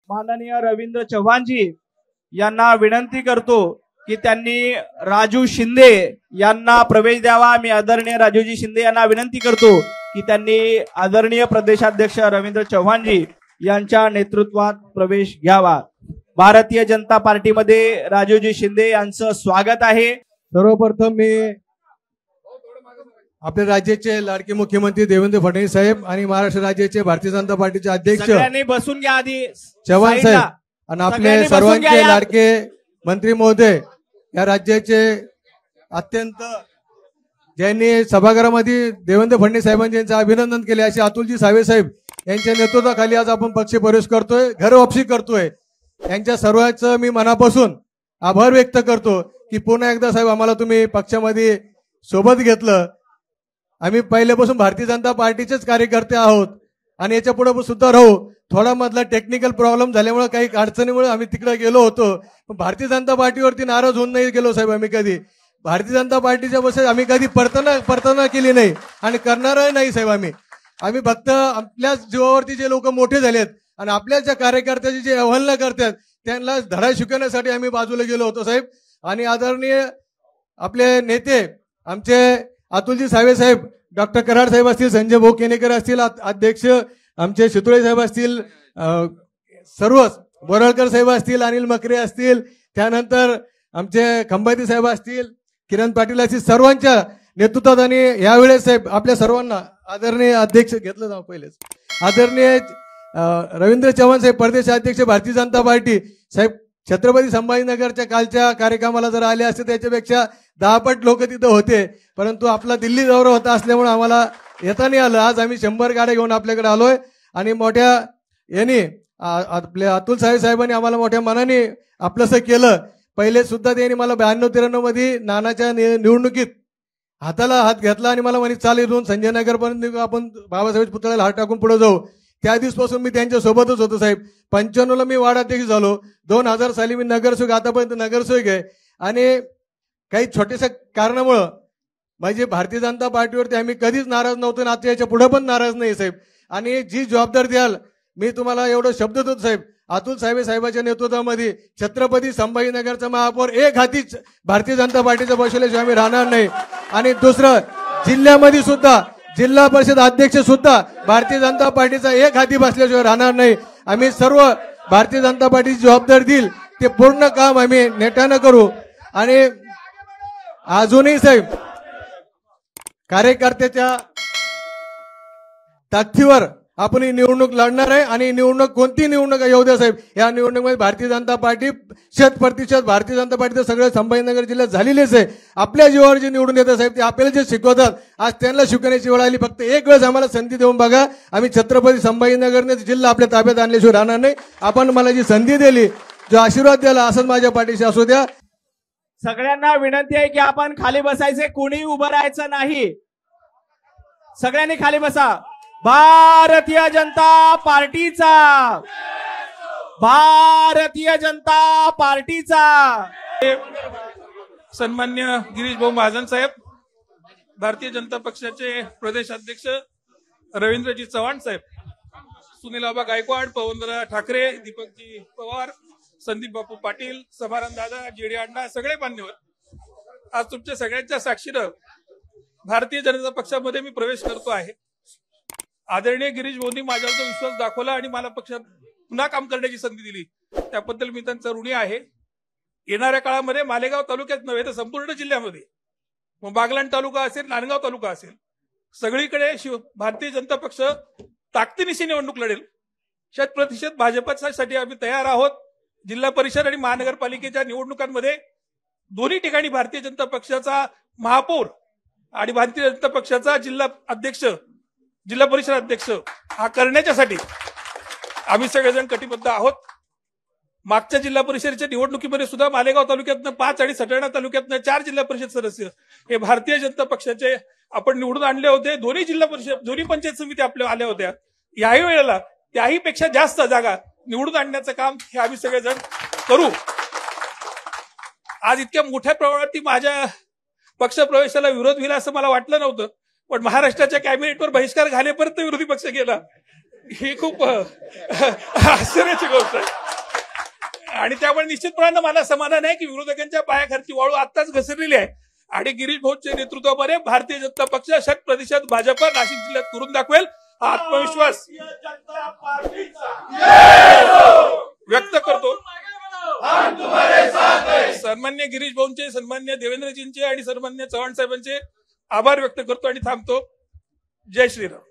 माननीय रवींद्र चव्हाणजी यांना विनंती करतो की त्यांनी राजू शिंदे यांना प्रवेश द्यावा। मी आदरणीय राजूजी शिंदे यांना विनंती करतो की त्यांनी आदरणीय प्रदेशाध्यक्ष रवींद्र चव्हाणजी यांच्या नेतृत्वात प्रवेश घ्यावा। भारतीय जनता पार्टीमध्ये राजूजी शिंदे यांचं स्वागत आहे। सर्वप्रथम मी आपल्या राज्याचे लाडके मुख्यमंत्री देवेंद्र फडणवीस साहेब आणि महाराष्ट्र राज्याचे भारतीय जनता पार्टीचे अध्यक्ष सगळ्यांनी बसून घ्या आधी चव्हाण साहेब आणि आपले सर्वांचे लाडके मंत्री महोदय, या राज्याचे अत्यंत ज्यांनी सभागृहामध्ये देवेंद्र फडणवीस साहेबांचे अभिनंदन केले असे अतुलजी सावे साहेब यांच्या नेतृत्वाखाली आज आपण पक्ष प्रवेश करतोय, घर वापसी करतोय। यांच्या सर्वांचं मी मनापासून आभार व्यक्त करतो की पुन्हा एकदा साहेब आम्हाला तुम्ही पक्षामध्ये सोबत घेतलं। आम्ही पहिल्यापासून भारतीय जनता पार्टीचेच कार्यकर्ते आहोत आणि याच्या पुढे सुद्धा राहू। थोडा मधला टेक्निकल प्रॉब्लेम झाल्यामुळे काही अडचणीमुळे आम्ही तिकडे गेलो होतो, पण भारतीय जनता पार्टीवरती नाराज होऊन नाही गेलो साहेब। आम्ही कधी भारतीय जनता पार्टीच्या बस आम्ही कधी परतना केली नाही आणि करणारही नाही साहेब। आम्ही फक्त आपल्या जीवावरती जे लोक मोठे झालेत आणि आपल्या ज्या कार्यकर्त्याची जे अवहेलना करतात त्यांना धडा शिकवण्यासाठी आम्ही बाजूला गेलो होतो साहेब। आणि आदरणीय आपले नेते आमचे अतुलजी सावे साहेब, डॉक्टर कराड साहेब असतील, संजय भाऊ केनेकर असतील, अध्यक्ष आमचे शितोळे साहेब असतील, सर्वच बोराळकर साहेब असतील, अनिल मकरे असतील, त्यानंतर आमचे खंबाती साहेब असतील, किरण पाटील असतील, सर्वांच्या नेतृत्वात आणि यावेळेस साहेब आपल्या सर्वांना आदरणीय अध्यक्ष घेतलं जाऊ पहिलेच आदरणीय रवींद्र चव्हाण साहेब प्रदेश अध्यक्ष भारतीय जनता पार्टी साहेब, छत्रपती संभाजीनगरच्या कालच्या कार्यक्रमाला जर आले असते त्याच्यापेक्षा 10 पट लोक तिथं होते, परंतु आपला दिल्ली दौरा होता असल्यामुळे आम्हाला येता नाही आलं। आज आम्ही 100 गाड्या घेऊन आपल्याकडे आलोय आणि मोठ्या यांनी आपल्या अतुल साहेबांनी आम्हाला मोठ्या मनाने आपलंसं केलं। पहिले सुद्धा त्यांनी मला 92-93 मध्ये नानाच्या निवडणुकीत हाताला हात घेतला आणि मला म्हणे चाल इथून संजय नगर पर्यंत आपण बाबासाहेब पुतळ्याला हात टाकून पुढे जाऊ। त्या दिवसापासून मी त्यांच्या सोबतच होतो साहेब। 95 ला मी वार्डाध्यक्ष झालो, 2000 साली मी नगरसेवक, आतापर्यंत नगरसेवक आहे। आणि काही छोट्याशा कारणामुळं म्हणजे भारतीय जनता पार्टीवरती आम्ही कधीच नाराज नव्हतो आणि आता याच्या पुढे पण नाराज नाही साहेब। आणि जी जबाबदारी द्याल मी तुम्हाला एवढं शब्द देतो साहेब, अतुल साहेबांच्या नेतृत्वामध्ये छत्रपती संभाजीनगरचा महापौर एक हाती भारतीय जनता पार्टीचा बसवल्याशिवाय आम्ही राहणार नाही। आणि दुसरं, जिल्ह्यामध्ये सुद्धा जिल्हा परिषद अध्यक्ष सुद्धा भारतीय जनता पार्टीचा एक हाती बसल्याशिवाय राहणार नाही। आम्ही सर्व भारतीय जनता पार्टीची जबाबदारी देईल ते पूर्ण काम आम्ही नेटानं करू। आणि अजूनही साहेब कार्यकर्त्याच्या ताकदीवर आपण ही निवडणूक लढणार आहे आणि निवडणूक कोणती निवडणूक येऊ द्या साहेब, या निवडणुकीमध्ये भारतीय जनता पार्टी 100% भारतीय जनता पार्टीचं सगळं संभाजीनगर जिल्ह्यात झालेलेच आहे। आपल्या जीवावर जे निवडून येतात साहेब ते आपल्याला जे शिकवतात आज त्यांना शिकवण्याची वेळ आली। फक्त एक वेळेस आम्हाला संधी देऊन बघा, आम्ही छत्रपती संभाजीनगरने जिल्हा आपल्या ताब्यात आणल्याशिवाय राहणार नाही। आपण मला जी संधी दिली, जो आशीर्वाद दिला, असंच माझ्या पाठीशी असू द्या। सगळ्यांना विनंती आहे की आपण खाली बसायचे, कोणी उभं राहायचं नाही, सगळ्यांनी खाली बसा। भारतीय जनता पार्टीचा, भारतीय जनता पार्टीचा सन्मान्य गिरीश भाऊ महाजन साहेब, भारतीय जनता पक्षाचे प्रदेश अध्यक्ष रवींद्रजी चव्हाण साहेब, सुनील बाबा गायकवाड, पवनदादा ठाकरे, दीपकजी पवार, संदीप बापू पाटील, समाराम दादा, जेडी अण्णा, सगळे मान्यवर, आज तुमच्या सगळ्यांच्या साक्षीनं भारतीय जनता पक्षामध्ये मी प्रवेश करतो आहे। आदरणीय गिरीश भाऊंनी माझ्यावर जो विश्वास दाखवला आणि मला पक्षात पुन्हा काम करण्याची संधी दिली त्याबद्दल मी त्यांचा ऋणी आहे। येणाऱ्या काळामध्ये मालेगाव तालुक्यात नव्हे तर संपूर्ण जिल्ह्यामध्ये, मग बागलाण तालुका असेल, नांदगाव तालुका असेल, सगळीकडे भारतीय जनता पक्ष ताकदीनिशी निवडणूक लढेल। 100% भाजपसाठी आम्ही तयार आहोत। जिल्हा परिषद आणि महानगरपालिकेच्या निवडणुकांमध्ये दोन्ही ठिकाणी भारतीय जनता पक्षाचा महापौर आणि भारतीय जनता पक्षाचा जिल्हा अध्यक्ष, जिल्हा परिषद अध्यक्ष हा करण्याच्यासाठी आम्ही सगळेजण कटिबद्ध आहोत। मागच्या जिल्हा परिषदेच्या निवडणुकीमध्ये सुद्धा मालेगाव तालुक्यातनं 5 आणि सटाणा तालुक्यातनं 4 जिल्हा परिषद सदस्य हे भारतीय जनता पक्षाचे आपण निवडून आणले होते। दोन्ही जिल्हा परिषद, दोन्ही पंचायत समिती आपल्या आल्या होत्या। याही वेळेला त्याही पेक्षा जास्त जागा निवडून आणण्याचं काम हे आम्ही सगळेजण करू। आज इतक्या मोठ्या प्रमाणात माझ्या पक्षप्रवेशाला विरोध होईल असं मला वाटलं नव्हतं, पण महाराष्ट्राच्या कॅबिनेटवर बहिष्कार घालेपर्यंत विरोधी पक्ष गेला। ही खूप आश्चर्याची गोष्ट आहे आणि त्यामुळे निश्चितपणानं मला समाधान आहे की विरोधकांच्या पायाखालची वाळू आत्ताच घसरलेली आहे आणि गिरीश भाऊच्या नेतृत्वामध्ये भारतीय जनता पक्ष 100% भाजप नाशिक जिल्ह्यात करून दाखवेल हा आत्मविश्वास व्यक्त करतो. सन्मान्य गिरीश भाऊंचे, सन्मान्य देवेंद्रजींचे आणि सन्मान्य चव्हाण साहेबांचे आभार व्यक्त करतो आणि थांबतो. जय श्रीराम.